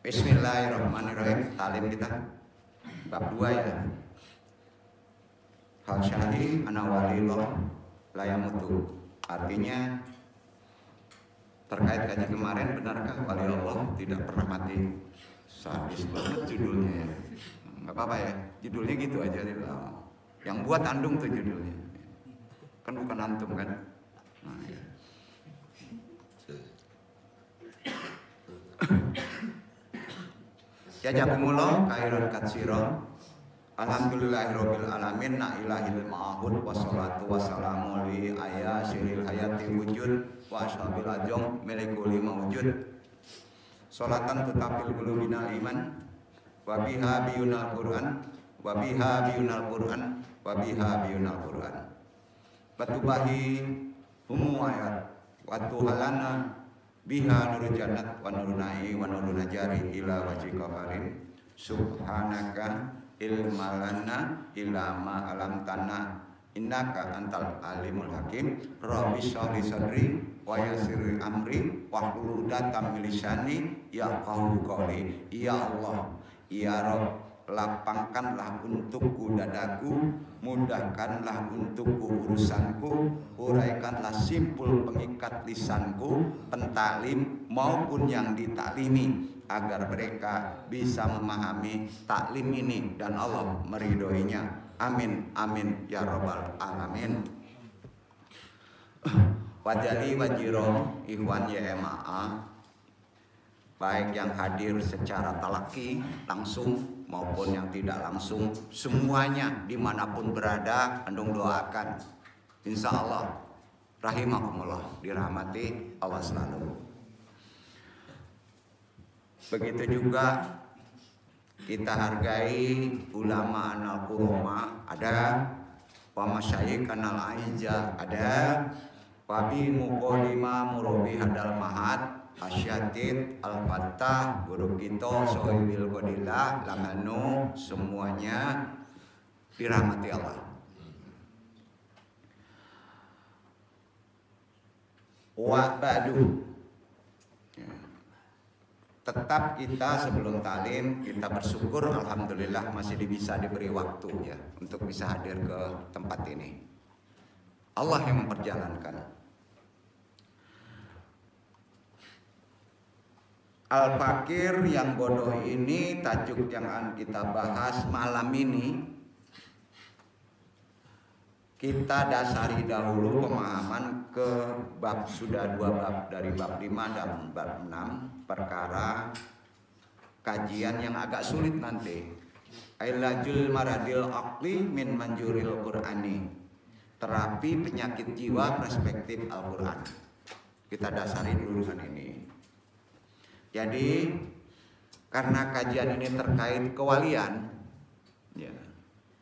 Bismillahirrahmanirrahim. Talim kita bab 2 ya. Hal syahid ana walillah la yamutu. Artinya terkait kaji kemarin, benarkah wali Allah tidak pernah mati? Sadis banget judulnya ya. Nggak apa-apa ya, judulnya gitu aja. Yang buat andung tuh judulnya. Kan bukan antum kan? Nah, ya. Jazakumullah khairan katsiran. Alhamdulillahirabbil alamin, la ilahil ma'bud wassalatu wassalamu li ayasil hayati wujud wa ashabil ajam milikul mawjud. Salatan tutafil qulubina iman wa biha biyunal Qur'an wa biha biyunal Qur'an wa biha biyunal Qur'an. Batubahi humu ayat wa tuhalana biha nurul jannat wa nurun na'i wa nurun najari ila wajhika karim. Subhanaka ilmalana ilama alam tanah innaka antal alimul hakim. Rabbi sholli sadri wa yassir amri wahlul 'uqdatam min lisani yafqahu qawli. Ya Allah, ya Rabb, lapangkanlah untukku dadaku, mudahkanlah untukku urusanku, uraikanlah simpul pengikat lisanku, pentalim maupun yang ditaklimi, agar mereka bisa memahami taklim ini dan Allah meridhoinya. Amin amin ya rabbal alamin. Wajali wajiro ikhwan YMAA, baik yang hadir secara talaki langsung maupun yang tidak langsung, semuanya dimanapun berada, andung doakan insya Allah rahimakumullah, dirahmati Allah selalu. Begitu juga kita hargai ulama anal kuroma, ada wa masyayikh anal aiza, ada wabi muqaddimah murabi hadal mahad Asyatid Al-Fattah, guru kita Sohibil Qadillah Lamanu, semuanya dirahmati Allah. Wa ba'du, tetap kita sebelum talim kita bersyukur alhamdulillah masih bisa diberi waktu ya untuk bisa hadir ke tempat ini. Allah yang memperjalankan. Al-Fakir yang bodoh ini tajuk yang akan kita bahas malam ini. Kita dasari dahulu pemahaman ke bab, sudah 2 bab, dari bab 5 dan bab 6, perkara kajian yang agak sulit nanti. Ailajul maradil aqli min manjuril Qur'ani, terapi penyakit jiwa perspektif Al-Qur'an. Kita dasari dulu kan ini. Jadi karena kajian ini terkait kewalian, ya,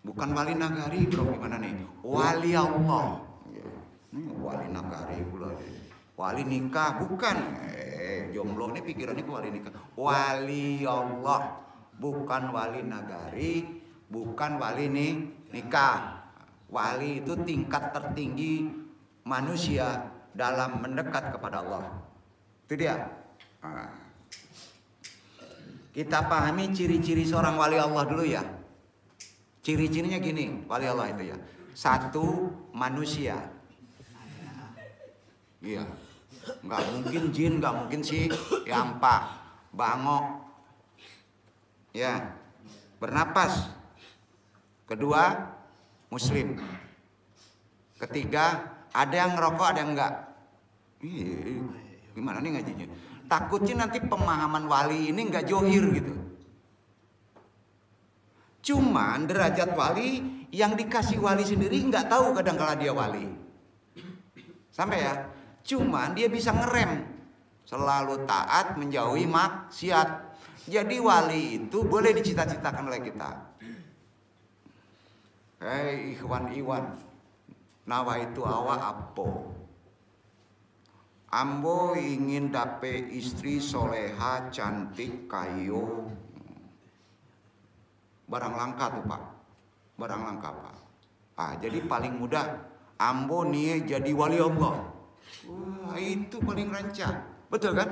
bukan wali nagari bro, gimana nih? Wali Allah, ya. Wali nagari pula, wali nikah bukan? Jomblo ini pikirannya ke wali nikah. Wali Allah, bukan wali nagari, bukan wali nikah. Wali itu tingkat tertinggi manusia dalam mendekat kepada Allah. Itu dia. Nah, kita pahami ciri-ciri seorang wali Allah dulu ya. Ciri-cirinya gini, wali Allah itu ya. 1, manusia. Iya. Nggak mungkin jin, nggak mungkin si yampa, bangok. Ya. Bernapas. 2, muslim. 3, ada yang ngerokok, ada yang enggak. Gimana nih ngajinya? Takutnya nanti pemahaman wali ini nggak johir gitu. Cuman derajat wali yang dikasih wali sendiri nggak tahu kadang kala dia wali. Sampai ya. Cuman dia bisa ngerem, selalu taat, menjauhi maksiat. Jadi wali itu boleh dicita-citakan oleh kita. Hei ikhwan iwan, nawa itu awa apo. Ambo ingin dapet istri soleha, cantik, kayu. Barang langka tuh pak, barang langka pak. Jadi paling mudah ambo nih jadi wali Allah. Wah, itu paling rancak, betul kan?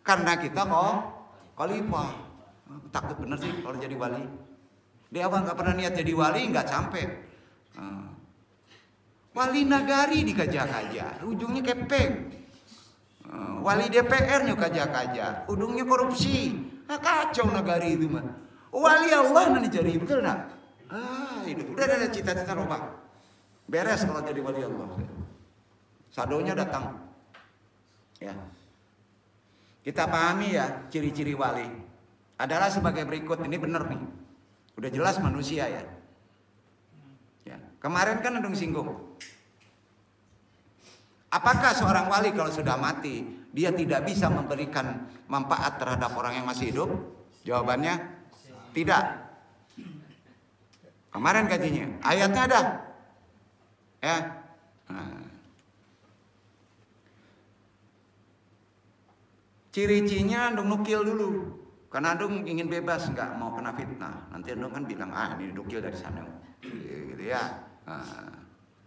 Karena kita kok khalifah. Takut bener sih kalau jadi wali. Dia awal nggak pernah niat jadi wali, nggak sampai. Wali nagari dikajak-kajak, ujungnya kepeng. Wali DPR nyukajak-kajak, ujungnya korupsi. Nah, kacau nagari itu mah. Wali Allah nanti cari, betul nggak? Itu udah ada cita-cita roba. Beres kalau jadi wali Allah. Sadonya datang. Ya. Kita pahami ya ciri-ciri wali adalah sebagai berikut. Ini benar nih. Udah jelas manusia ya. Ya. Kemarin kan Andung singgung. Apakah seorang wali kalau sudah mati dia tidak bisa memberikan manfaat terhadap orang yang masih hidup? Jawabannya tidak. Kemarin kajinya ayatnya ada. Ya. Ciri-cirinya Andung nukil dulu. Karena Andung ingin bebas, nggak mau kena fitnah. Nanti Andung kan bilang, ini nukil dari sana. Gitu ya.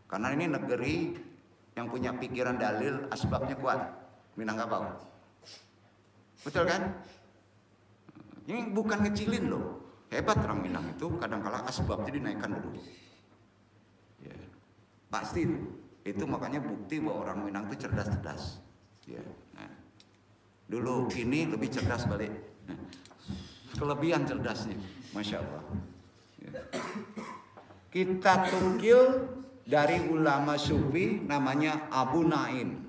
Karena ini negeri yang punya pikiran dalil, asbabnya kuat. Minangkabau. Betul kan? Ini bukan ngecilin loh. Hebat orang Minang itu, kadang-kala asbabnya dinaikkan dulu. Ya. Pasti itu. Itu makanya bukti bahwa orang Minang itu cerdas-cerdas. Ya. Nah. Dulu ini lebih cerdas balik. Nah. Kelebihan cerdasnya, Masya Allah. Ya. Kita tukil dari ulama sufi namanya Abu Naim.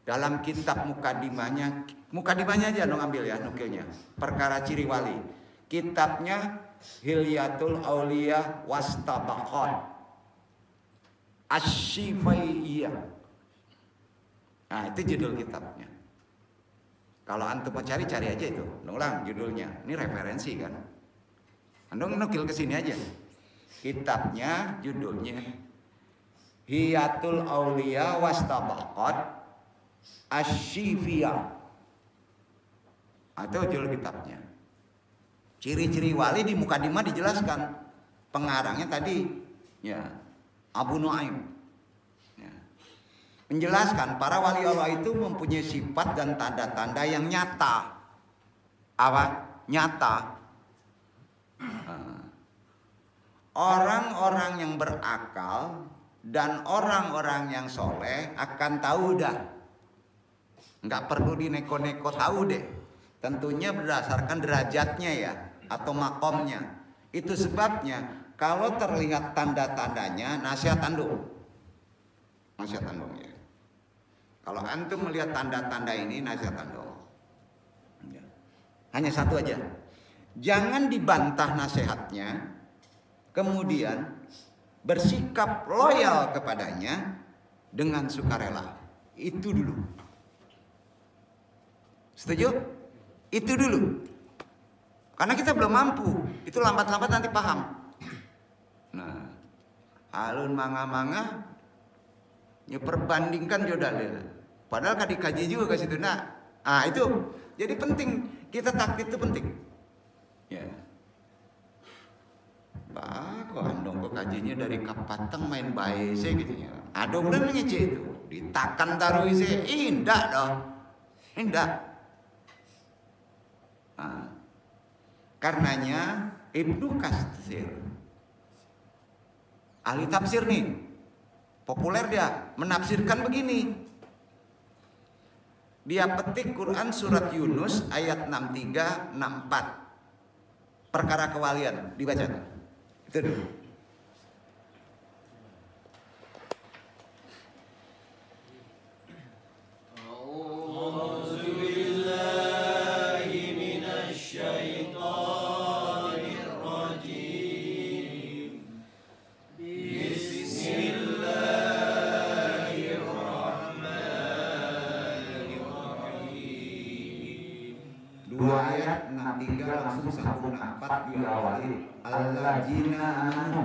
Dalam kitab mukadimahnya aja dong ambil ya nukilnya. Perkara ciri wali. Kitabnya Hilyatul Auliya Wastabaqat Asy-Syifaiyah. Nah, itu judul kitabnya. Kalau antum mau cari aja itu. Ulang judulnya. Ini referensi kan. Antum nukil ke sini aja. Kitabnya judulnya Hiyatul Auliya Wastabaqat Asy-Syifaiyah. Atau judul kitabnya. Ciri-ciri wali di mukadimah dijelaskan. Pengarangnya tadi ya Abu Nuaim. Ya. Menjelaskan para wali Allah itu mempunyai sifat dan tanda-tanda yang nyata. Apa? Nyata. Orang-orang yang berakal dan orang-orang yang soleh akan tahu dah. Nggak perlu dineko-neko tahu deh. Tentunya berdasarkan derajatnya ya atau makomnya. Itu sebabnya kalau terlihat tanda-tandanya nasihat andung. Nasihat andung ya. Kalau antum melihat tanda-tanda ini nasihat andung. Hanya satu aja. Jangan dibantah nasihatnya. Kemudian bersikap loyal kepadanya dengan sukarela. Itu dulu. Setuju? Itu dulu. Karena kita belum mampu. Itu lambat-lambat nanti paham. Nah, alun manga-manga perbandingkan jodalil. Padahal kan dikaji juga ke situ. Nah, itu. Jadi penting kita taklid itu penting. Ya. Kok andong kok kajinya dari Kapateng main bae sih gitu ya. Ada belum ngece itu. Ditakan taruh sih indah dong. Indah. Karenanya Ibnu Katsir ahli tafsir nih. Populer dia menafsirkan begini. Dia petik Quran surat Yunus ayat 63 64. Perkara kewalian dibaca. Itu dulu. Ayat 63 langsung 164 diawali alladzina amanu.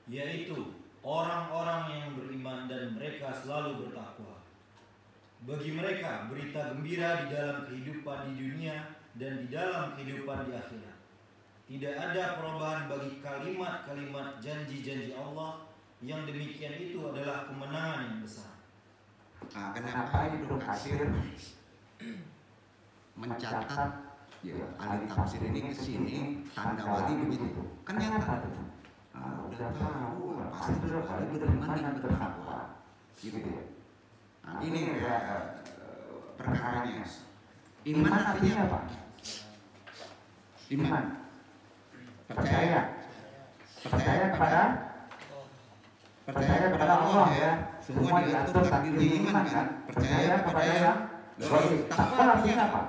yaitu orang-orang yang beriman dan mereka selalu bertakwa. Bagi mereka berita gembira di dalam kehidupan di dunia dan di dalam kehidupan di akhirat. Tidak ada perubahan bagi kalimat-kalimat janji-janji Allah, yang demikian itu adalah kemenangan yang besar. Nah, kenapa Ibnu Katsir mencatat ya, ahli tafsir ini kesini tanda wali begitu? Kan nyata. Udah tahu pasti wali beriman dan bertakwa, gitu ya. Nah, ini perkaranya. Iman artinya apa? Iman, percaya kepada Allah ya. Semua diatur takdirnya iman kan. Percaya kepada yang gaib. Takwa artinya apa?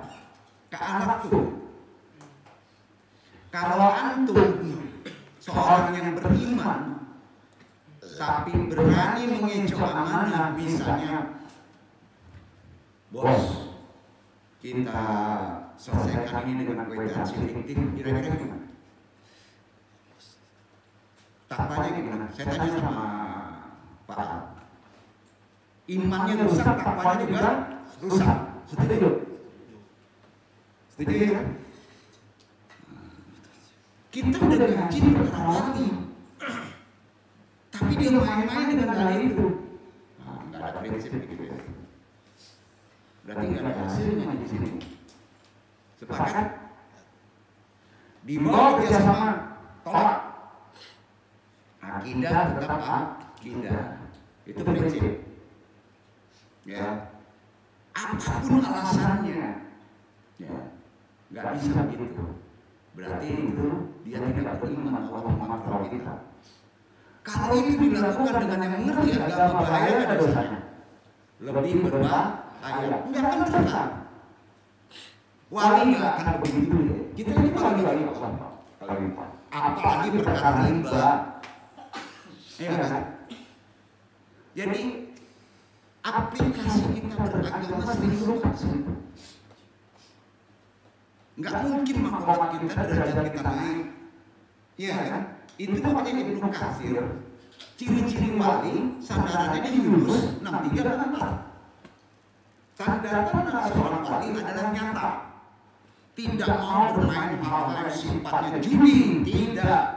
Keanak tuh. Kalau antum seorang yang beriman tapi berani mengecoh amanah, misalnya bos, kita selesaikan ini dengan kwitansi fiktif, kira-kira gimana? Takwanya gimana? Saya tanya sama Pak, imannya rusak, takwanya juga rusak. Setuju? Setuju ya? Kita udah gaji perkara wali, tapi dia main-main dengan hal itu. Nggak ada prinsip gitu ya. Berarti nggak ada hasilnya di sini. Sepakat? Di bawah kerjasama, tolak. Akidah tetap akidah. Itu prinsip. Ya. Apapun alasannya, ya, nggak bisa begitu. Berarti itu dia tidak beriman Allah mengatur kita. Kalau itu dilakukan dengan yang mengerti agama, bahaya ada dosanya. Lebih berbahaya. Enggak akan dosa. Wali nggak akan begitu ya. Kita ini wali Allah. Apalagi perkara riba. Ya kan? Jadi aplikasi kita beragama sering lupa sih. Nggak mungkin makomat kita, derajat kita naik. Iya kan? Itu makanya Ibnu Katsir, ciri-ciri wali, sandarannya di Yunus 63 tanda-tanda seorang wali adalah nyata. Tidak mau bermain hal-hal yang sifatnya judi, tidak.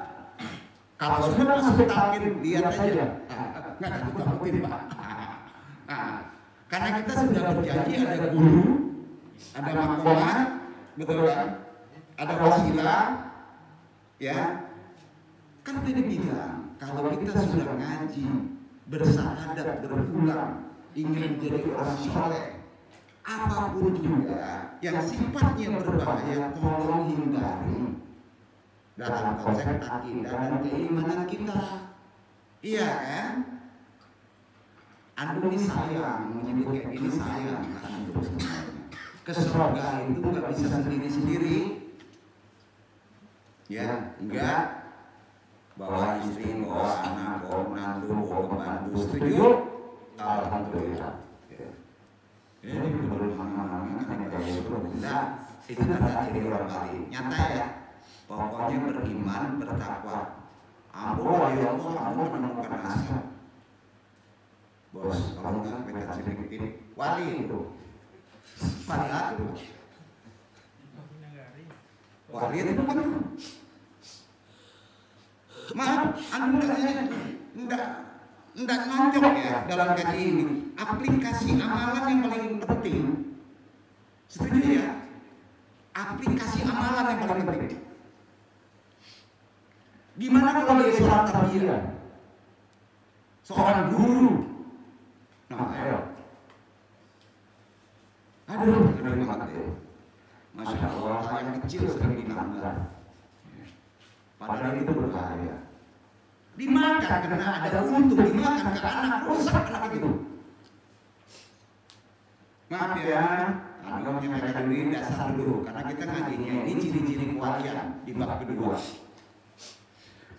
Kalau sudah masuk talqin, lihat aja. Nggak takut-takutin Pak. Karena kita sudah berjanji ada guru, ada makomat, betul kan? Ada wasilah, ya. Kan tadi bilang kalau kita sudah ngaji, bersahadat, berulang, ingin menjadi orang soleh, apapun juga yang sifatnya berbahaya tolong hindari dalam konsep akidah dan keimanan kita. Iya kan? Antum ini sayang, menyebut kayak gini sayang, antum sebenarnya. Ke surga itu nggak bisa sendiri-sendiri, ya enggak. Bawa istri, bawa anak, bawa menantu, bawa pembantu, setuju? Alhamdulillah. Ini menurut mana-mana kan yang ada surga. Itu tanda ciri orang wali. Nyata ya. pokoknya beriman, bertakwa. Ambo wali Allah, ambo menemukan asal. Bos, kalau nggak kita sedikit wali itu, wali itu, wali itu kan, maaf, enggak nonjok ya dalam kaji ini. Aplikasi amalan yang paling penting, setuju ya? Aplikasi amalan yang paling penting. Gimana kalau dia seorang tarbiyah, seorang guru? Nah, ayo. Aduh, keren banget ya. Masya Allah, hal yang kecil sering dilanggar. Padahal itu berbahaya. Dimakan karena ada untung, dimakan ke anak, rusak anak itu. Maaf ya, anggapnya mereka dulu dasar dulu, karena kita ngajinya ini ciri-ciri kewalian di bab kedua.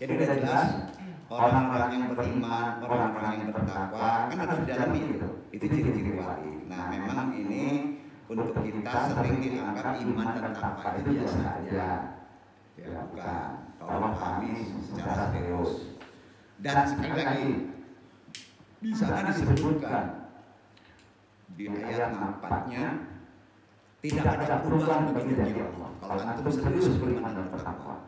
Jadi udah jelas, orang-orang yang beriman, orang-orang yang bertakwa kan harus didalami itu ciri-ciri wali. Nah memang ini untuk kita sering dianggap iman dan takwa itu biasa aja, ya bukan. Tolong pahami secara serius. Dan sekali lagi di sana disebutkan di ayat 4-nya tidak ada perubahan bagi janji Allah. Kalau antum serius beriman dan bertakwa,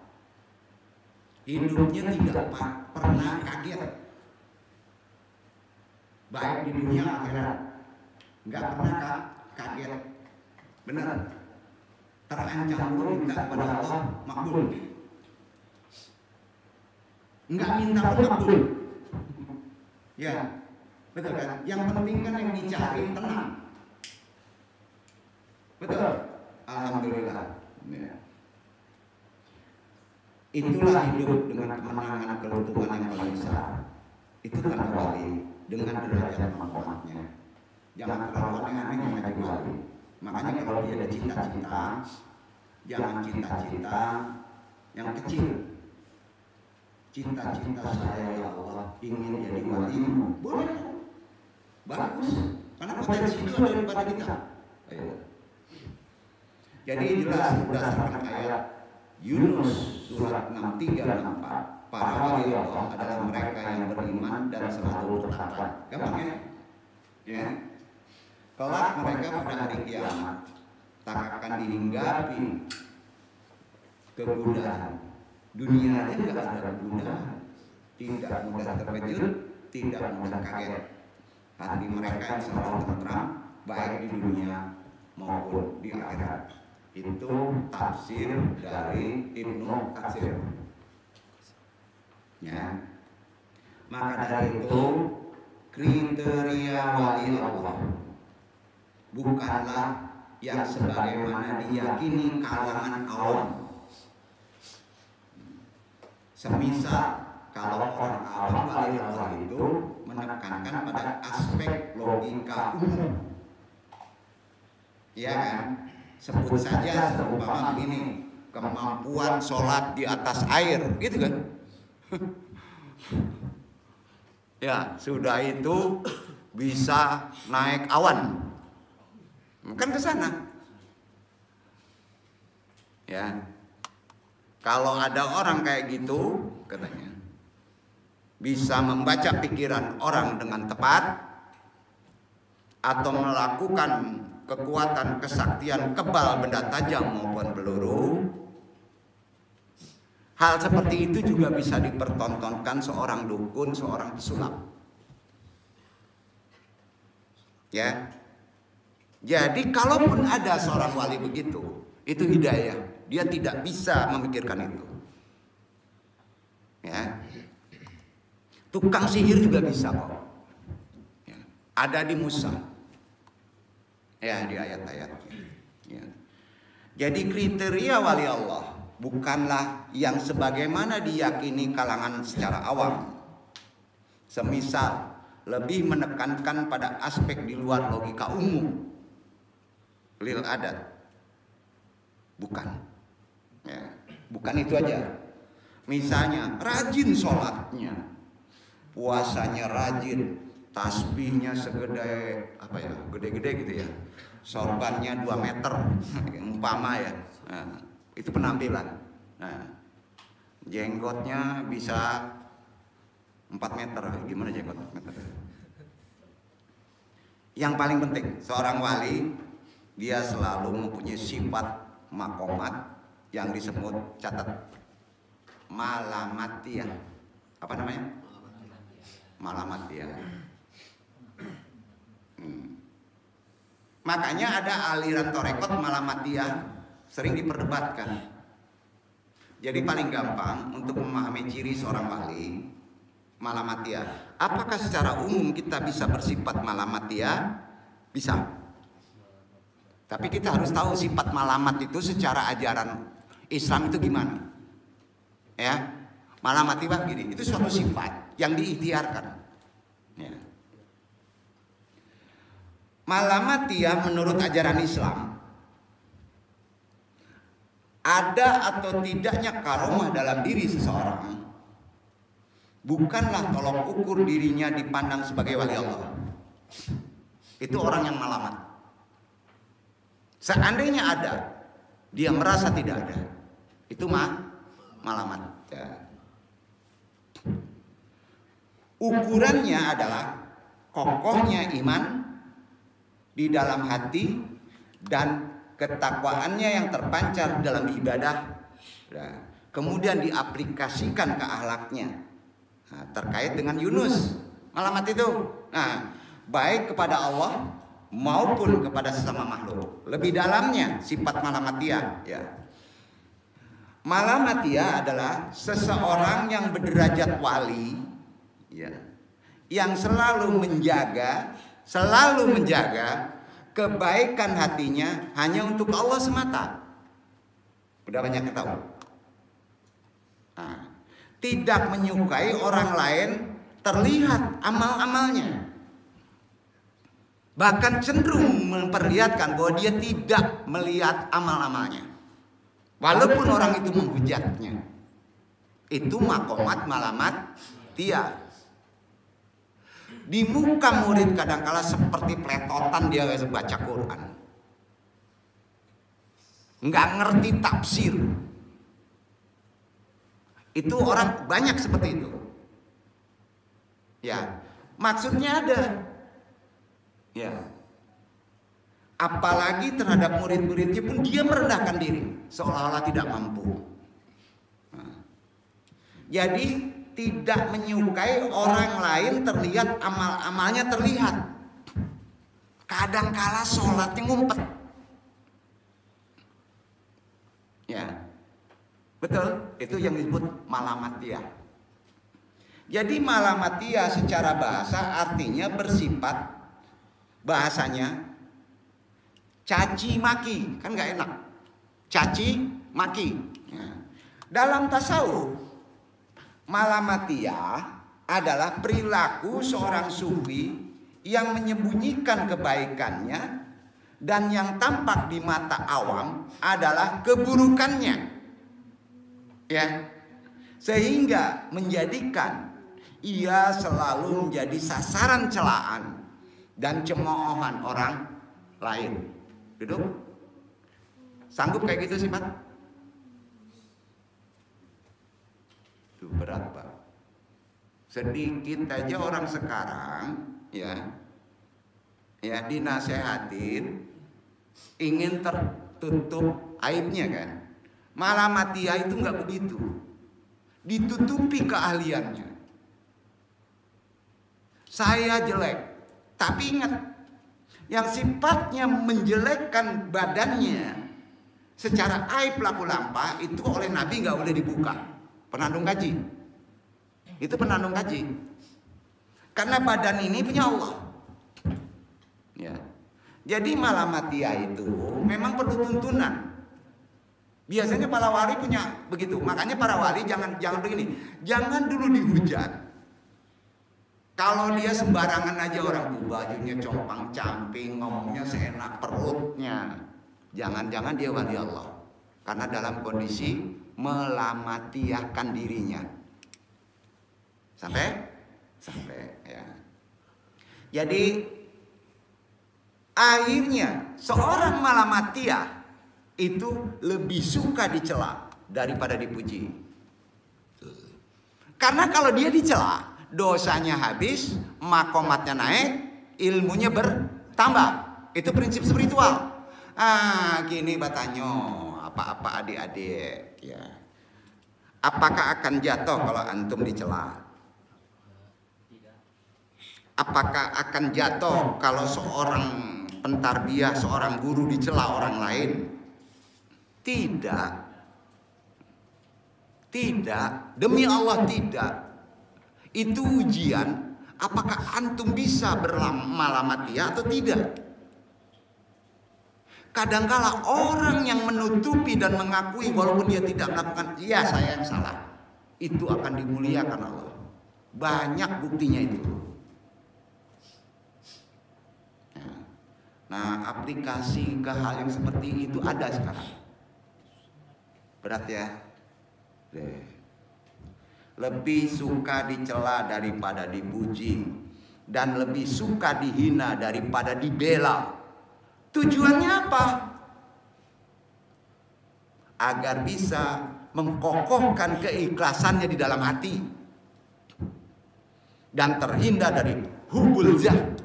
hidupnya tidak pernah kaget, baik di dunia akhirat, nggak pernah kaget, benar. Terancam minta kepada Allah makbul, nggak minta pun makbul, ya betul kan? Yang penting kan yang dicari tenang, betul. Alhamdulillah. Ya. Itulah hidup dengan kemenangan keuntungan yang paling besar. Itu tanda wali dengan derajat manfaatnya. Jangan terlalu aneh-aneh menjadi wali. Makanya kalau dia ada cita-cita, jangan cita-cita yang kecil. Cita-cita saya ya Allah ingin jadi walimu, boleh, bagus. Karena potensi itu ada pada kita. Ayo. Jadi jelas berdasarkan ayat Yunus surat 63-64, para wali Allah adalah mereka yang beriman dan selalu bertakwa. Gampang ya? Ya. Kelak mereka pada hari kiamat tak akan dihinggapi kegundahan. Dunia aja nggak ada kegundahan, tidak mudah terkejut, tidak mudah kaget. Hati mereka yang selalu tentram, baik di dunia maupun di akhirat. Itu tafsir dari Ibnu Katsir. Ya. Maka dari itu kriteria wali Allah bukanlah yang sebagaimana diyakini kalangan awam. Semisal kalau orang awam wali Allah itu menekankan pada aspek logika umum, ya kan? Sebut saja seumpama begini, kemampuan sholat di atas air, gitu kan? Ya, sudah itu bisa naik awan, kan ke sana. Ya, kalau ada orang kayak gitu, katanya bisa membaca pikiran orang dengan tepat atau melakukan kekuatan kesaktian kebal benda tajam maupun peluru. Hal seperti itu juga bisa dipertontonkan seorang dukun, seorang pesulap. Ya. Jadi kalaupun ada seorang wali begitu, itu hidayah. Dia tidak bisa memikirkan itu. Ya. Tukang sihir juga bisa kok. Ya. Ada di Musa. Ya, di ayat-ayatnya. Ya. Jadi kriteria wali Allah bukanlah yang sebagaimana diyakini kalangan secara awam. Semisal lebih menekankan pada aspek di luar logika umum, lil adat. Bukan. Ya. Bukan itu aja. Misalnya rajin sholatnya, puasanya rajin, tasbihnya segede apa ya, gede-gede gitu ya, sorbannya 2 meter umpama ya. Nah, itu penampilan. Nah, jenggotnya bisa 4 meter. Gimana jenggot 4 meter? Yang paling penting, seorang wali dia selalu mempunyai sifat makomat yang disebut, catat, malamatiyah. Apa namanya? Malamatiyah. Makanya ada aliran torekot malamatiyah sering diperdebatkan. Jadi paling gampang untuk memahami ciri seorang wali malamatiyah. Apakah secara umum kita bisa bersifat malamatiyah? Bisa. Tapi kita harus tahu sifat malamat itu secara ajaran Islam itu gimana. Ya, malamatiyah gini, itu suatu sifat yang diikhtiarkan. Ya. Malamatiyah menurut ajaran Islam, ada atau tidaknya karomah dalam diri seseorang bukanlah tolok ukur dirinya dipandang sebagai wali Allah. Itu orang yang malamat. Seandainya ada, dia merasa tidak ada, itu malamat. Ya. Ukurannya adalah kokohnya iman di dalam hati dan ketakwaannya yang terpancar dalam ibadah, kemudian diaplikasikan ke akhlaknya. Nah, terkait dengan Yunus, malamat itu, nah, baik kepada Allah maupun kepada sesama makhluk. Lebih dalamnya sifat malamatiyah. Ya. Malamatiyah adalah seseorang yang berderajat wali, ya, yang selalu menjaga kebaikan hatinya hanya untuk Allah semata. Udah banyak yang tahu. Nah, tidak menyukai orang lain terlihat amal-amalnya. Bahkan cenderung memperlihatkan bahwa dia tidak melihat amal-amalnya, walaupun orang itu menghujatnya. Itu makomat malamatiyah. Di muka murid kadangkala seperti peletotan dia baca Quran, nggak ngerti tafsir. Itu orang banyak seperti itu. Ya, maksudnya ada. Ya. Apalagi terhadap murid-muridnya pun dia merendahkan diri, seolah-olah tidak mampu. Nah. Jadi tidak menyukai orang lain terlihat amal-amalnya terlihat. Kadangkala sholatnya ngumpet. Ya, betul. Itu yang disebut malamatiyah. Jadi malamatiyah secara bahasa artinya bersifat, bahasanya caci maki, kan nggak enak. Caci maki. Ya. Dalam tasawuf, malamatiyah adalah perilaku seorang sufi yang menyembunyikan kebaikannya dan yang tampak di mata awam adalah keburukannya. Ya. Sehingga menjadikan ia selalu menjadi sasaran celaan dan cemoohan orang lain. Duduk. Sanggup kayak gitu sih, Pak? Itu berat, Pak. Sedikit aja orang sekarang ya dinasehatin ingin tertutup aibnya kan. Malamatiyah itu nggak begitu. Ditutupi keahliannya. Saya jelek, tapi ingat, yang sifatnya menjelekkan badannya secara aib laku lampah itu oleh Nabi nggak boleh dibuka. Penandung kaji. Itu penandung kaji. Karena badan ini punya Allah. Ya. Jadi malamatiyah itu memang perlu tuntunan. Biasanya para wali punya begitu. Makanya para wali jangan begini. Jangan dulu dihujat. Kalau dia sembarangan aja orang tuh bajunya compang-camping, ngomongnya seenak perutnya, jangan-jangan dia wali Allah. Karena dalam kondisi melamatiyahkan dirinya. Sampai ya. Jadi akhirnya seorang malamatiyah itu lebih suka dicela daripada dipuji. Karena kalau dia dicela, dosanya habis, makomatnya naik, ilmunya bertambah. Itu prinsip spiritual. Gini batanyo, apa-apa adik-adik ya. Apakah akan jatuh kalau antum dicela? Apakah akan jatuh kalau seorang pentarbiyah, seorang guru dicela orang lain? Tidak. Tidak, demi Allah tidak. Itu ujian, apakah antum bisa berlama-lama dia atau tidak? Kadangkala orang yang menutupi dan mengakui walaupun dia tidak melakukan, iya saya yang salah, itu akan dimuliakan Allah. Banyak buktinya itu. Nah, aplikasi ke hal yang seperti itu ada sekarang. Berat ya. Lebih suka dicela daripada dipuji, dan lebih suka dihina daripada dibela. Tujuannya apa? Agar bisa mengkokohkan keikhlasannya di dalam hati dan terhindar dari hubul jah.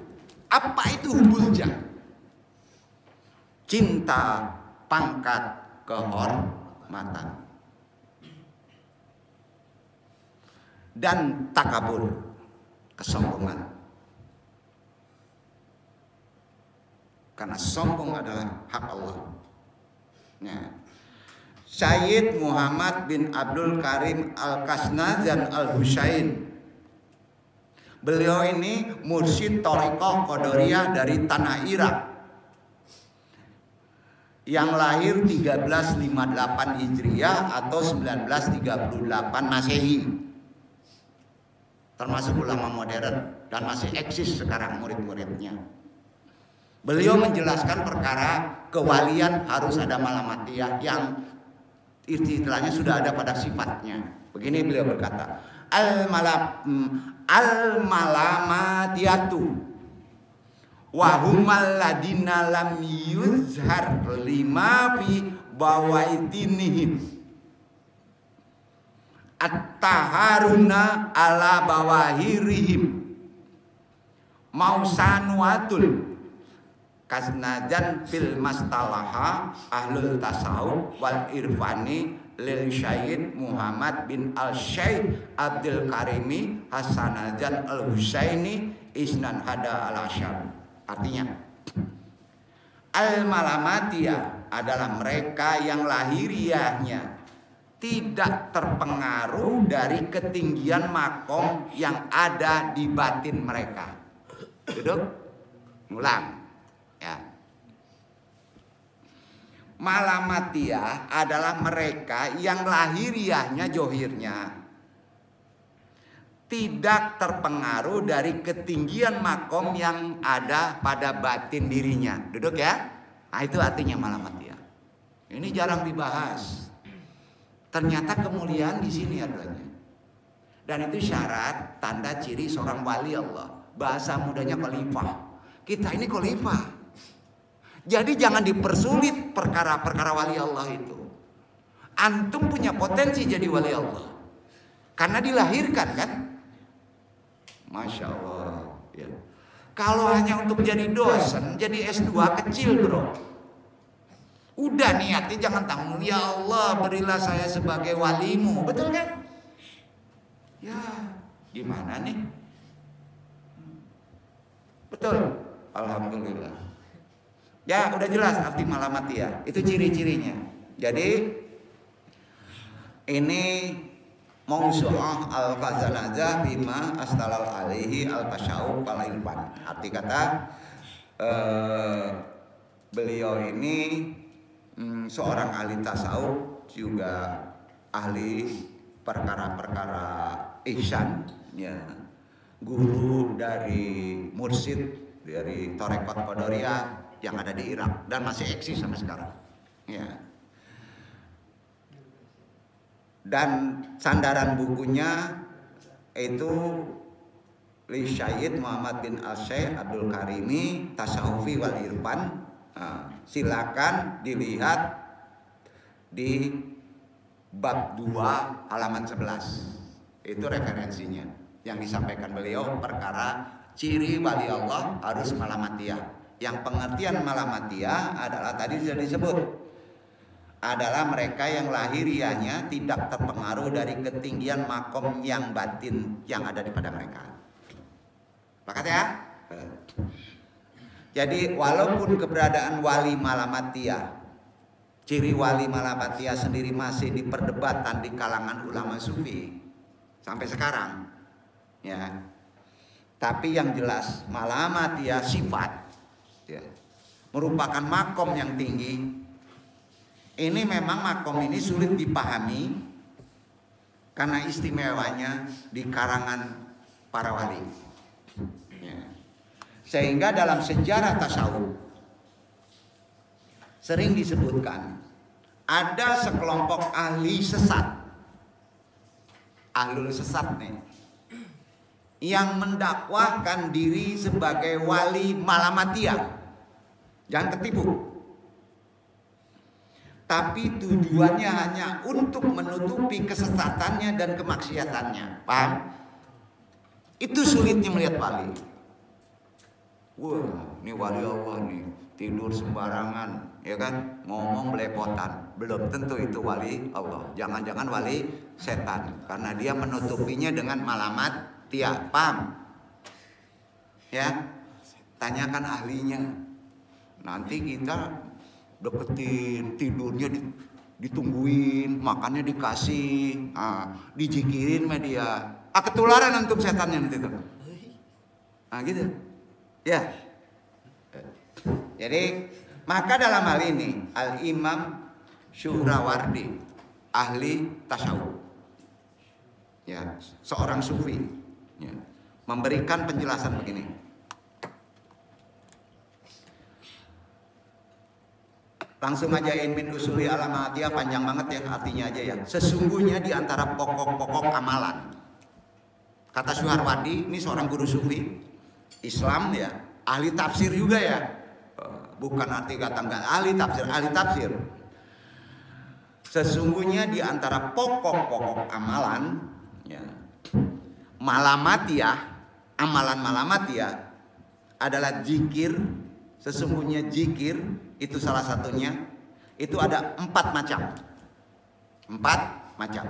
Apa itu hubul jah? Cinta pangkat kehormatan dan takabur, kesombongan. Karena sombong adalah hak Allah. Nah, Syed Muhammad bin Abdul Karim Al-Kasnazan Al-Husain, beliau ini mursyid Thariqah Qadariyah dari tanah Irak, yang lahir 1358 Hijriah atau 1938 Masehi. Termasuk ulama modern dan masih eksis sekarang murid-muridnya. Beliau menjelaskan perkara kewalian harus ada malamatiyah yang istilahnya sudah ada pada sifatnya. Begini beliau berkata, al-malamatiyatu wa humal ladina lam yuzhar lima fi bawaitinihim at-taharuna ala bawahirihim mausanuatul kasnajan fil mastalaha ahlul tasawuf wal irfani lil Syed Muhammad bin al-Syekh Abdul Karimi Hasanajan al-Husaini isnan hada al-asyar. Artinya, al-malamatiyah adalah mereka yang lahiriahnya tidak terpengaruh dari ketinggian makom yang ada di batin mereka. Duduk, ngulang ya. Malamatiyah adalah mereka yang lahiriahnya, johirnya tidak terpengaruh dari ketinggian makom yang ada pada batin dirinya. Duduk ya. Nah, itu artinya malamatiyah. Ini jarang dibahas. Ternyata kemuliaan di sini adanya. Dan itu syarat tanda ciri seorang wali Allah. Bahasa mudanya khalifah. Kita ini khalifah. Jadi jangan dipersulit perkara-perkara wali Allah itu. Antum punya potensi jadi wali Allah. Karena dilahirkan kan? Masya Allah ya. Kalau hanya untuk jadi dosen, jadi S2 kecil bro. Udah niatnya jangan tanggung, ya Allah berilah saya sebagai walimu. Betul kan? Ya gimana nih? Betul. Alhamdulillah. Ya udah jelas arti malamatiyah. Itu ciri-cirinya. Jadi ini Mausu'ah al-Fazanazah bima astalal alaihi al-tasya'ub al-ilfan. Arti kata beliau ini seorang ahli tasawuf, juga ahli perkara-perkara ihsan ya. Guru dari mursyid dari Thariqah Qadariyah yang ada di Irak dan masih eksis sampai sekarang ya. Dan sandaran bukunya itu li Syed Muhammad bin al-Syekh Abdul Karimi Tasawufi wal Irfan. Silakan dilihat di bab 2 halaman 11. Itu referensinya yang disampaikan beliau, perkara ciri wali Allah harus malamatiyah. Yang pengertian malamatiyah adalah tadi sudah disebut, adalah mereka yang lahiriahnya tidak terpengaruh dari ketinggian makom yang batin yang ada pada mereka. Pakat ya? Jadi walaupun keberadaan wali malamatiyah, ciri wali malamatiyah sendiri masih diperdebatkan di kalangan ulama sufi sampai sekarang, ya. Tapi yang jelas malamatiyah sifat, ya, merupakan makom yang tinggi. Ini memang makom ini sulit dipahami karena istimewanya di karangan para wali. Ya. Sehingga dalam sejarah tasawuf sering disebutkan ada sekelompok ahli sesat, ahlul sesat nih, yang mendakwahkan diri sebagai wali malamatiyah. Jangan ketipu. Tapi tujuannya hanya untuk menutupi kesesatannya dan kemaksiatannya. Paham? Itu sulitnya melihat wali. Wah, ini wali Allah nih, tidur sembarangan, ya kan? Ngomong belepotan. Belum tentu itu wali Allah. Jangan-jangan wali setan, karena dia menutupinya dengan malamatiyah. Paham? Ya, tanyakan ahlinya. Nanti kita deketin, tidurnya ditungguin, makannya dikasih, dijikirin media. Ketularan antum setannya nanti tuh. Gitu. Ya. Jadi maka dalam hal ini Al-Imam Syuhrawardi, ahli tasawuf, ya, seorang sufi, ya, memberikan penjelasan begini. Langsung aja, min usuli alamatiyah, panjang banget ya artinya aja ya. Sesungguhnya di antara pokok-pokok amalan, kata Syuhrawardi, ini seorang guru sufi Islam ya, ahli tafsir juga ya. Bukan arti kata enggak, ahli tafsir. Sesungguhnya di antara pokok-pokok amalan, ya, malamatiyah, amalan malamatiyah adalah zikir. Sesungguhnya zikir itu salah satunya. Itu ada 4 macam. 4 macam.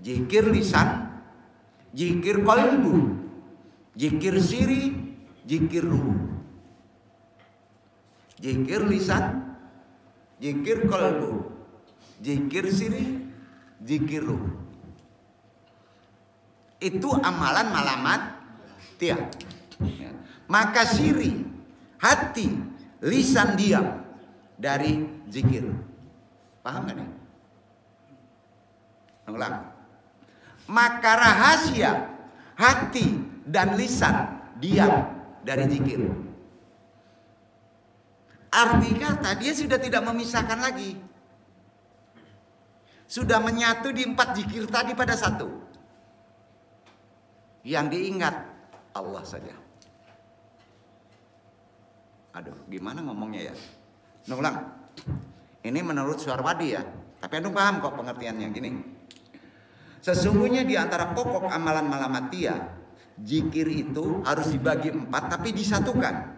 Zikir lisan, zikir qalbu, zikir siri, zikir ruh. Zikir lisan, zikir qalbu, zikir siri, zikir ruh. Itu amalan malamatiyah. Maka siri, hati, lisan diam dari zikir. Paham gak nih? Ulang. Maka rahasia, hati dan lisan diam dari zikir. Arti kata dia sudah tidak memisahkan lagi. Sudah menyatu di 4 zikir tadi pada satu. Yang diingat Allah saja. Aduh, gimana ngomongnya ya? Ulang. Ini menurut Syuhrawardi ya. Tapi antum paham kok pengertiannya gini. Sesungguhnya di antara pokok amalan malamatiyah, zikir itu harus dibagi 4 tapi disatukan.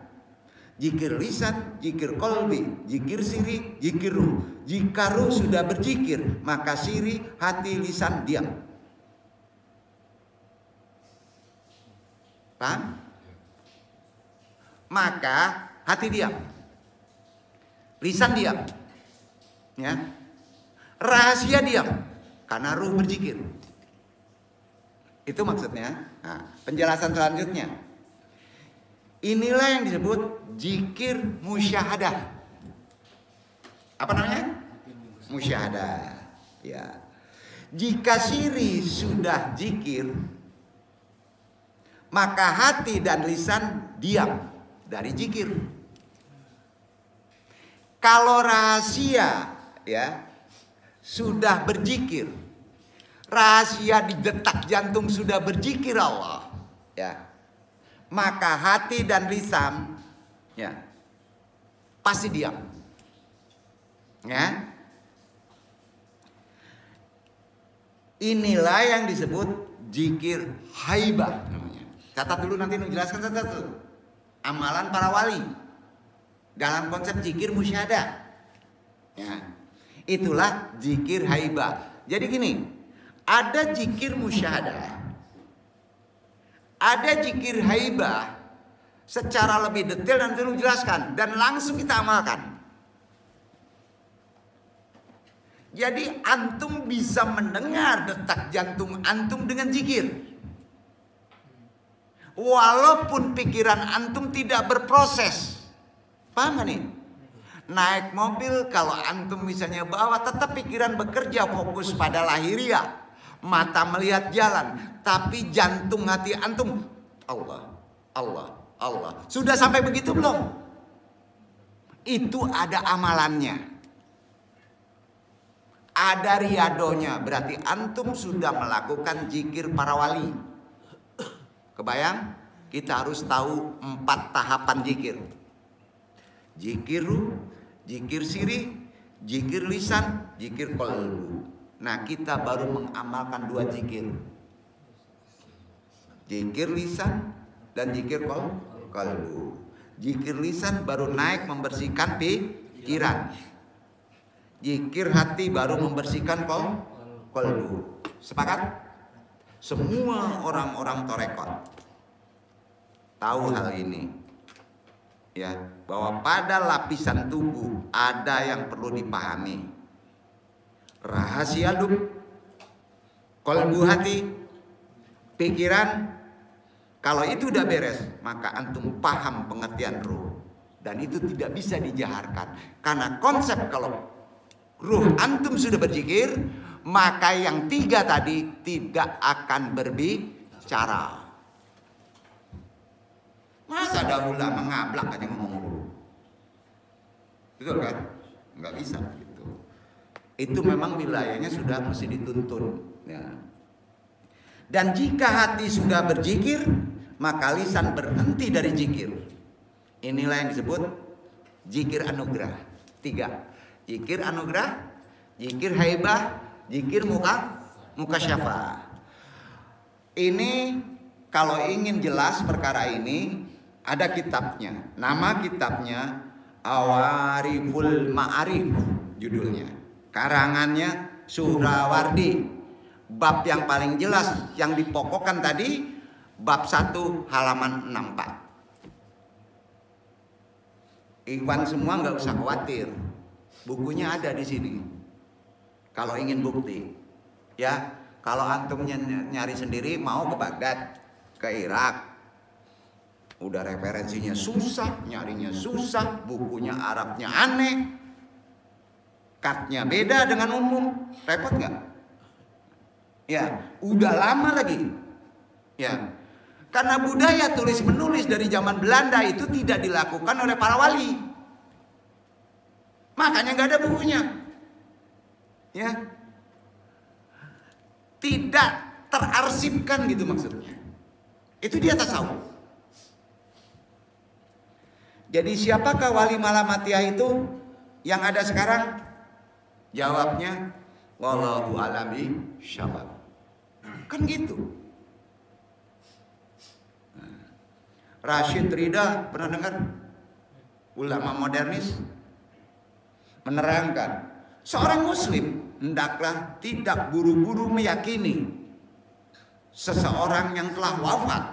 Zikir lisan, zikir qalbi, zikir siri, zikir ruh. Jika ruh sudah berzikir, maka siri, hati, lisan diam. Paham? Maka hati diam, lisan diam, ya, rahasia diam, karena ruh berzikir. Itu maksudnya. Nah, penjelasan selanjutnya, inilah yang disebut zikir musyahadah. Apa namanya? Musyahadah. Ya. Jika siri sudah zikir, maka hati dan lisan diam dari zikir. Kalau rahasia ya sudah berzikir, rahasia di detak jantung sudah berzikir Allah, ya, maka hati dan lisan ya pasti diam. Ya. Inilah yang disebut zikir haibah namanya. Catat dulu, nanti menjelaskan satu-satu. Amalan para wali dalam konsep zikir musyahadah. Ya. Itulah zikir haibah. Jadi gini, ada zikir musyahadah, ada zikir haibah secara lebih detail dan perlu jelaskan dan langsung kita amalkan. Jadi antum bisa mendengar detak jantung antum dengan zikir. Walaupun pikiran antum tidak berproses. Paham gak nih? Naik mobil kalau antum misalnya bawa, tetap pikiran bekerja fokus pada lahiriah. Mata melihat jalan, tapi jantung hati antum Allah, Allah, Allah. Sudah sampai begitu belum? Itu ada amalannya. Ada riadonya, berarti antum sudah melakukan zikir para wali. Kebayang? Kita harus tahu 4 tahapan zikir. Zikir ruh, zikir siri, zikir lisan, zikir qalbu. Nah, kita baru mengamalkan 2 zikir. Zikir lisan dan zikir qalbu. Zikir lisan baru naik membersihkan pikiran. Zikir hati baru membersihkan qalbu. Sepakat? Semua orang-orang torekot tahu hal ini. Ya, bahwa pada lapisan tubuh ada yang perlu dipahami. Rahasia lub, qalbu hati, pikiran. Kalau itu udah beres, maka antum paham pengertian ruh. Dan itu tidak bisa dijaharkan. Karena konsep kalau ruh antum sudah berzikir, maka yang 3 tadi tidak akan berbicara. Masa ada ulama ngablak aja ngomong ruh? Betul kan? Nggak bisa gitu. Itu memang wilayahnya sudah mesti dituntun. Ya. Dan jika hati sudah berzikir, maka lisan berhenti dari zikir. Inilah yang disebut zikir anugerah. 3. Zikir anugerah, zikir haibah, zikir mukasyafah. Ini kalau ingin jelas perkara ini ada kitabnya. Nama kitabnya Awariful Ma'arif judulnya. Karangannya Surawardi. Bab yang paling jelas yang dipokokkan tadi bab 1 halaman 64. Ikhwan semua nggak usah khawatir. Bukunya ada di sini. Kalau ingin bukti, ya, kalau antum nyari sendiri mau ke Baghdad, ke Irak, udah referensinya susah, nyarinya susah, bukunya Arabnya aneh, cutnya beda dengan umum, repot nggak? Ya, udah lama lagi. Ya, karena budaya tulis menulis dari zaman Belanda itu tidak dilakukan oleh para wali. Makanya nggak ada bukunya, ya, tidak terarsipkan gitu maksudnya. Itu dia tasawuf. Jadi siapakah wali malamatiyah itu yang ada sekarang? Jawabnya wallahu a'lam bishawab. Kan gitu. Rashid Ridha pernah dengar? Ulama modernis menerangkan seorang muslim hendaklah tidak buru-buru meyakini seseorang yang telah wafat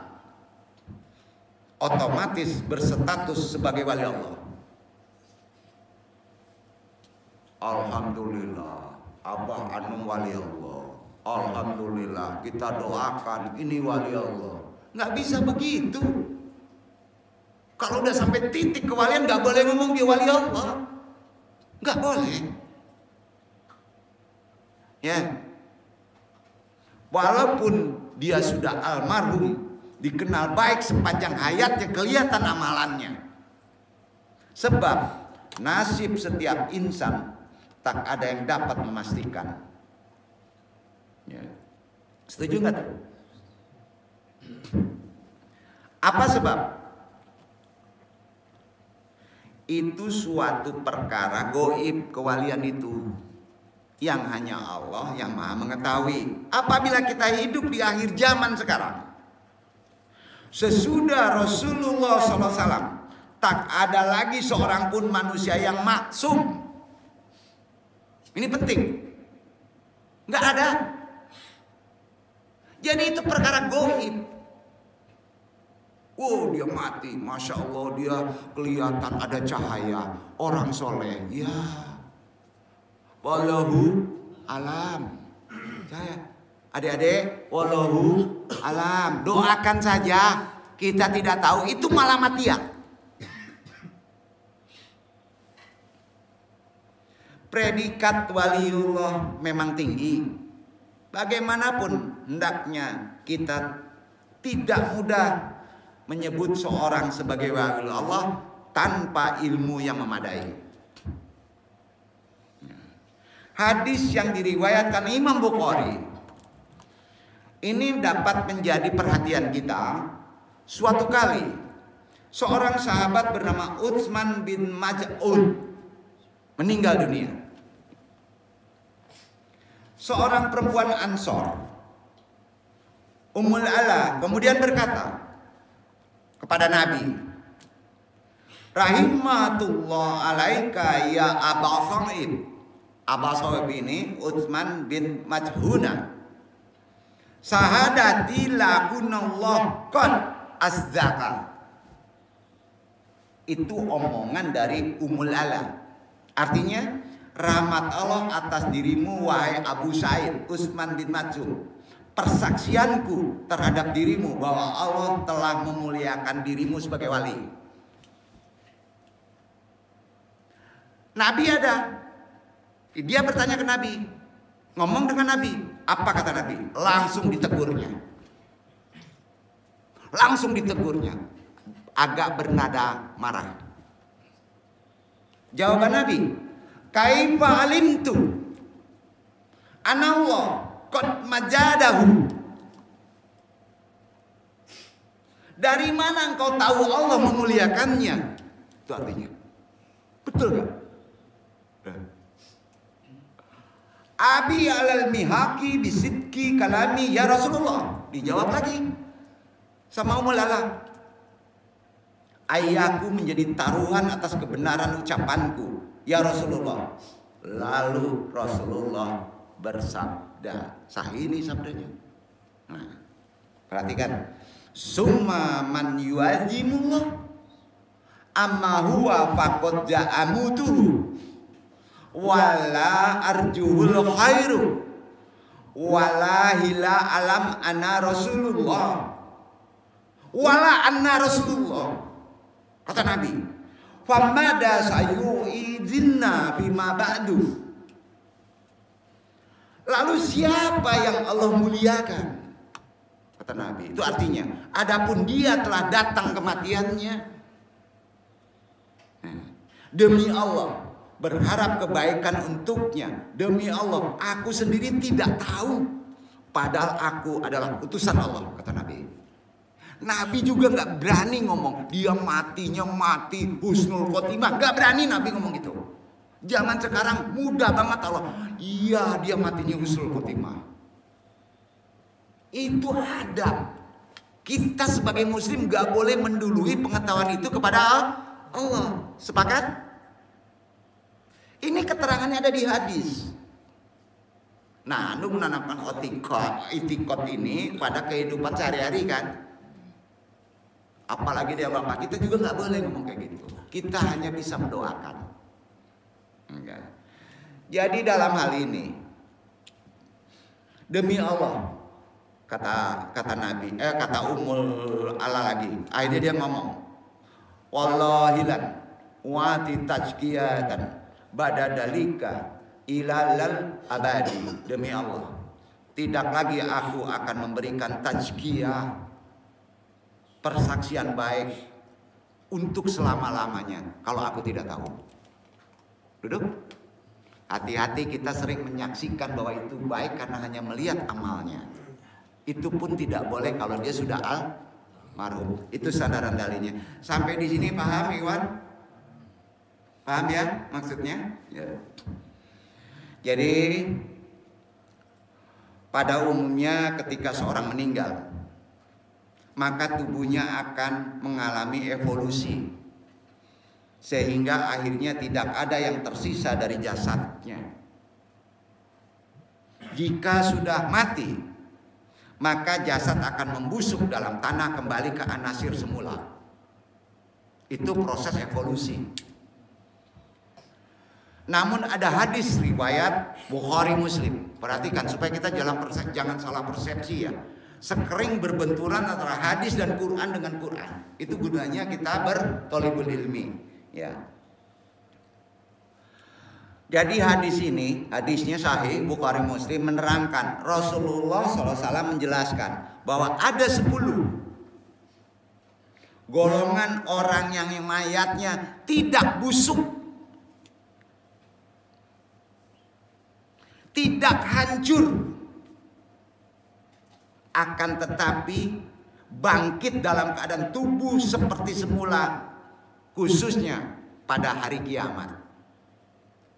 otomatis berstatus sebagai wali Allah. Alhamdulillah, Abah Anum wali Allah. Alhamdulillah, kita doakan ini wali Allah. Nggak bisa begitu. Kalau udah sampai titik kewalian nggak boleh ngomong dia wali Allah. Nggak boleh. Ya. Walaupun dia sudah almarhum, dikenal baik sepanjang hayatnya, kelihatan amalannya. Sebab nasib setiap insan tak ada yang dapat memastikan. Ya. Setuju nggak? Apa sebab? Itu suatu perkara goib, kewalian itu yang hanya Allah yang maha mengetahui. Apabila kita hidup di akhir zaman sekarang, sesudah Rasulullah SAW, tak ada lagi seorang pun manusia yang maksum. Ini penting. Nggak ada. Jadi itu perkara gaib. Oh, dia mati, Masya Allah, dia kelihatan ada cahaya, orang soleh. Ya, wallahu alam. Saya, adik-adik, wallahu alam. Doakan saja. Kita tidak tahu, itu malah matiak. Predikat waliullah memang tinggi. Bagaimanapun hendaknya kita tidak mudah menyebut seorang sebagai wali Allah tanpa ilmu yang memadai. Hadis yang diriwayatkan Imam Bukhari ini dapat menjadi perhatian kita. Suatu kali seorang sahabat bernama Utsman bin Maz'un meninggal dunia. Seorang perempuan Ansor, Ummul Ala, kemudian berkata kepada Nabi, Rahimatullah alaika ya Aba Sa'id. Aba Sa'id ini Utsman bin Maz'una. Sahadati lakunallah qad azdaka. Itu omongan dari Ummul Ala. Artinya, rahmat Allah atas dirimu wahai Abu Sa'id Utsman bin Maz'un. Persaksianku terhadap dirimu bahwa Allah telah memuliakan dirimu sebagai wali. Nabi ada. Dia bertanya ke Nabi, ngomong dengan Nabi. Apa kata Nabi? Langsung ditegurnya. Langsung ditegurnya. Agak bernada marah. Jawaban Nabi, kaifa alimtu anallah qad majadahu. Dari mana engkau tahu Allah memuliakannya? Itu artinya. Betul gak? Abi alal mihaki bisidki kalami ya Rasulullah. Dijawab lagi sama Ummul Ala. Ayahku menjadi taruhan atas kebenaran ucapanku ya Rasulullah. Lalu Rasulullah bersabda, sahih ini sabdanya. Nah, perhatikan. Summa man yuazimullah amma huwa faqad ja'amutuhu wala arjuhul khairu wala hila alam ana Rasulullah wala anna Rasulullah. Kata Nabi, famada sayu'idzinna bima ba'du. Lalu siapa yang Allah muliakan? Kata Nabi. Itu artinya, adapun dia telah datang kematiannya. Demi Allah, berharap kebaikan untuknya. Demi Allah, aku sendiri tidak tahu. Padahal aku adalah utusan Allah, kata Nabi. Nabi juga nggak berani ngomong dia matinya mati husnul khotimah. Nggak berani Nabi ngomong gitu. Zaman sekarang mudah banget Allah. Iya, dia matinya husnul khotimah. Itu ada. Kita sebagai muslim gak boleh mendului pengetahuan itu kepada Allah. Sepakat? Ini keterangannya ada di hadis. Nah, lu menanamkan itikot ini pada kehidupan sehari-hari kan. Apalagi dia bapak, kita juga gak boleh ngomong kayak gitu. Kita hanya bisa mendoakan. Enggak. Jadi dalam hal ini, demi Allah, kata Nabi, kata Ummul Ala lagi. Akhirnya dia ngomong, wallahilan wati tajkiyatan badadalika ilalal abadi. Demi Allah, tidak lagi aku akan memberikan tajkiyah, persaksian baik untuk selama-lamanya kalau aku tidak tahu. Duduk. Hati-hati, kita sering menyaksikan bahwa itu baik karena hanya melihat amalnya. Itu pun tidak boleh kalau dia sudah almarhum. Itu sandaran dalilnya. Sampai di sini paham, Iwan? Paham ya maksudnya? Ya. Jadi pada umumnya ketika seorang meninggal, maka tubuhnya akan mengalami evolusi, sehingga akhirnya tidak ada yang tersisa dari jasadnya. Jika sudah mati, maka jasad akan membusuk dalam tanah kembali ke anasir semula. Itu proses evolusi. Namun ada hadis riwayat Bukhari Muslim. Perhatikan supaya kita jangan salah persepsi ya. Sekering berbenturan antara hadis dan Quran dengan Quran. Itu gunanya kita bertolibul ilmi ya. Jadi hadis ini, hadisnya sahih Bukhari Muslim menerangkan Rasulullah SAW menjelaskan bahwa ada 10 golongan orang yang mayatnya tidak busuk, tidak hancur, akan tetapi bangkit dalam keadaan tubuh seperti semula, khususnya pada hari kiamat.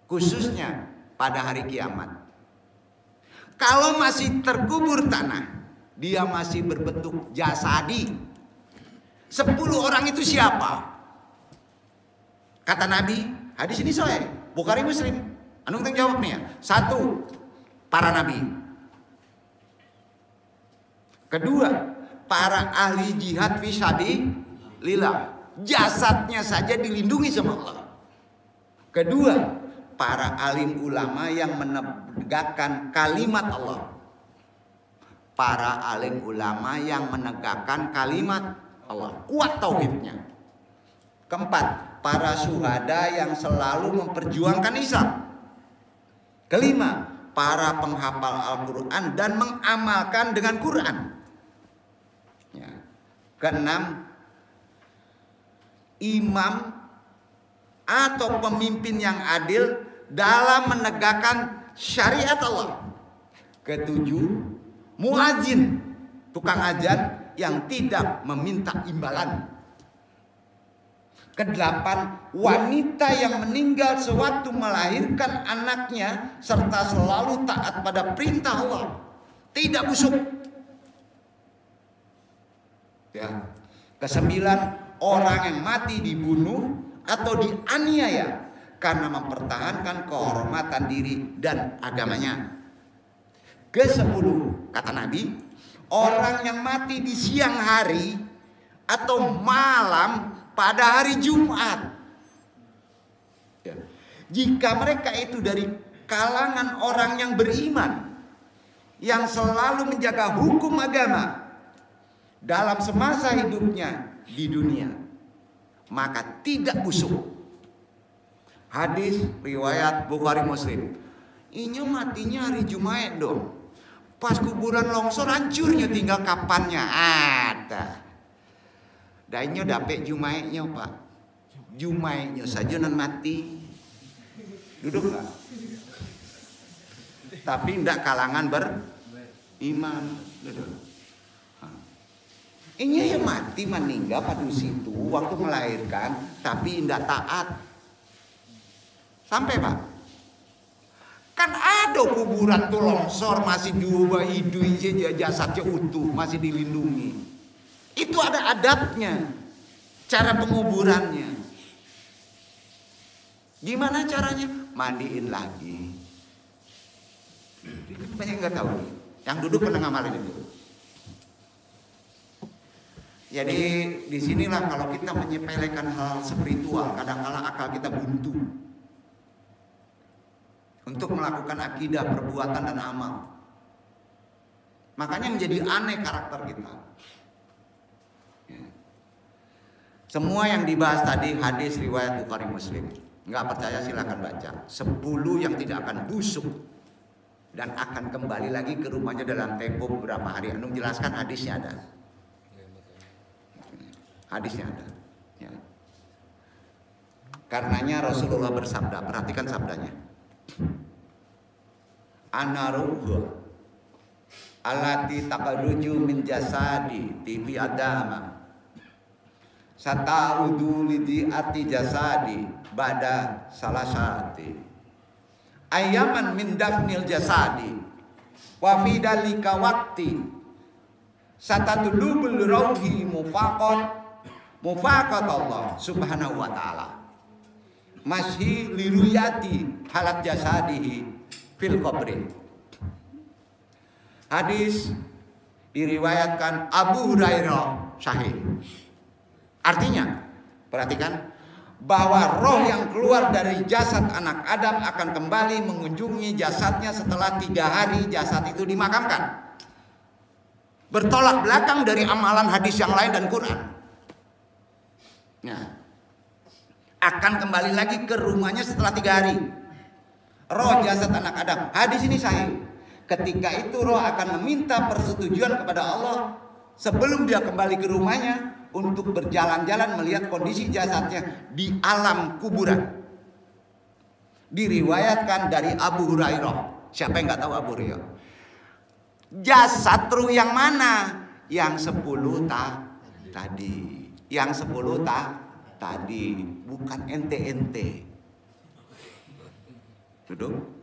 Khususnya pada hari kiamat. Kalau masih terkubur tanah, dia masih berbentuk jasadi. 10 orang itu siapa? Kata Nabi, hadis ini sahih, Bukhari Muslim. Anu kita jawab nih ya. 1, para nabi. Kedua, para ahli jihad fisabilillah. Jasadnya saja dilindungi sama Allah. Kedua, para alim ulama yang menegakkan kalimat Allah. Para alim ulama yang menegakkan kalimat Allah. Kuat tauhidnya. Keempat, para syuhada yang selalu memperjuangkan Islam. Kelima, para penghafal Al-Quran dan mengamalkan dengan Quran. Ya. Keenam, imam atau pemimpin yang adil dalam menegakkan syariat Allah. Ketujuh, muadzin, tukang azan yang tidak meminta imbalan. Kedelapan, wanita yang meninggal sewaktu melahirkan anaknya serta selalu taat pada perintah Allah, tidak busuk. Ya. Kesembilan, orang yang mati dibunuh atau dianiaya karena mempertahankan kehormatan diri dan agamanya. Kesepuluh, kata Nabi, orang yang mati di siang hari atau malam pada hari Jumat. Ya. Jika mereka itu dari kalangan orang yang beriman, yang selalu menjaga hukum agama dalam semasa hidupnya di dunia, maka tidak busuk. Hadis riwayat Bukhari Muslim. Ini matinya hari Jumat dong. Pas kuburan longsor hancurnya, tinggal kapannya ada. Dainyo dapet Jumaitnya Pak. Jumaitnya saja nan mati. Duduk lah. Tapi tidak kalangan beriman. Duduk. Ini yang mati meninggal pada situ waktu melahirkan, tapi tidak taat. Sampai Pak. Kan ada kuburan tuh longsor masih dua hidup jasadnya utuh, masih dilindungi. Itu ada adabnya, cara penguburannya. Gimana caranya? Mandiin lagi. Banyak nggak tahu. Yang duduk pernah ngamalin itu. Jadi disinilah kalau kita menyepelekan hal spiritual, kadang-kala akal kita buntu untuk melakukan akidah, perbuatan dan amal. Makanya menjadi aneh karakter kita. Semua yang dibahas tadi hadis riwayat Bukhari Muslim. Nggak percaya silakan baca. 10 yang tidak akan busuk dan akan kembali lagi ke rumahnya dalam tempo beberapa hari. Anu jelaskan hadisnya ada. Hadisnya ada. Ya. Karenanya Rasulullah bersabda, perhatikan sabdanya. Anaruhu alati taqaruju min jasadi tibi adama. Sataudu lidi ati jasadi bada salasati. ayaman min dafnil jasadi wa fi dalika waqti satatulubul rauhi mufaqat Allah subhanahu wa ta'ala masih liruyati halat jasadihi fil qabri. Hadis diriwayatkan Abu Hurairah sahih. Artinya, perhatikan bahwa roh yang keluar dari jasad anak Adam akan kembali mengunjungi jasadnya setelah 3 hari jasad itu dimakamkan. Bertolak belakang dari amalan hadis yang lain dan Quran. Nah, akan kembali lagi ke rumahnya setelah 3 hari. Roh jasad anak Adam. Hadis ini sahih. Ketika itu roh akan meminta persetujuan kepada Allah sebelum dia kembali ke rumahnya untuk berjalan-jalan melihat kondisi jasadnya di alam kuburan. Diriwayatkan dari Abu Hurairah. Siapa yang nggak tahu Abu Hurairah? Jasad ruh yang mana? Yang 10 tadi. Yang 10 tadi, bukan ente-ente. Duduk.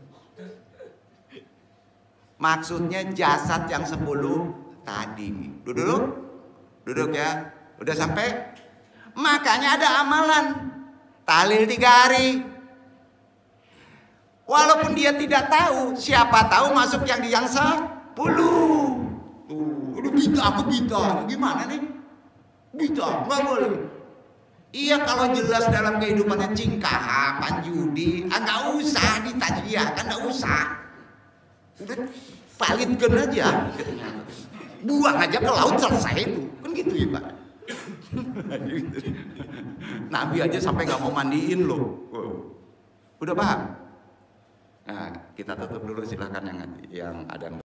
Maksudnya jasad yang 10 tadi. Duduk ya. Udah sampai? Makanya ada amalan tahlil 3 hari. Walaupun dia tidak tahu, siapa tahu masuk yang di yang 10. Udah bita. Gimana nih? Bita, nggak boleh. Iya kalau jelas dalam kehidupannya cingkahan, judi, nggak usah ditajiyah, kan nggak usah. Udah validkan aja, buang aja ke laut selesai itu, kan gitu ya Pak. Nabi aja sampai nggak mau mandiin loh. Udah paham? Nah, kita tutup dulu, silakan yang ada.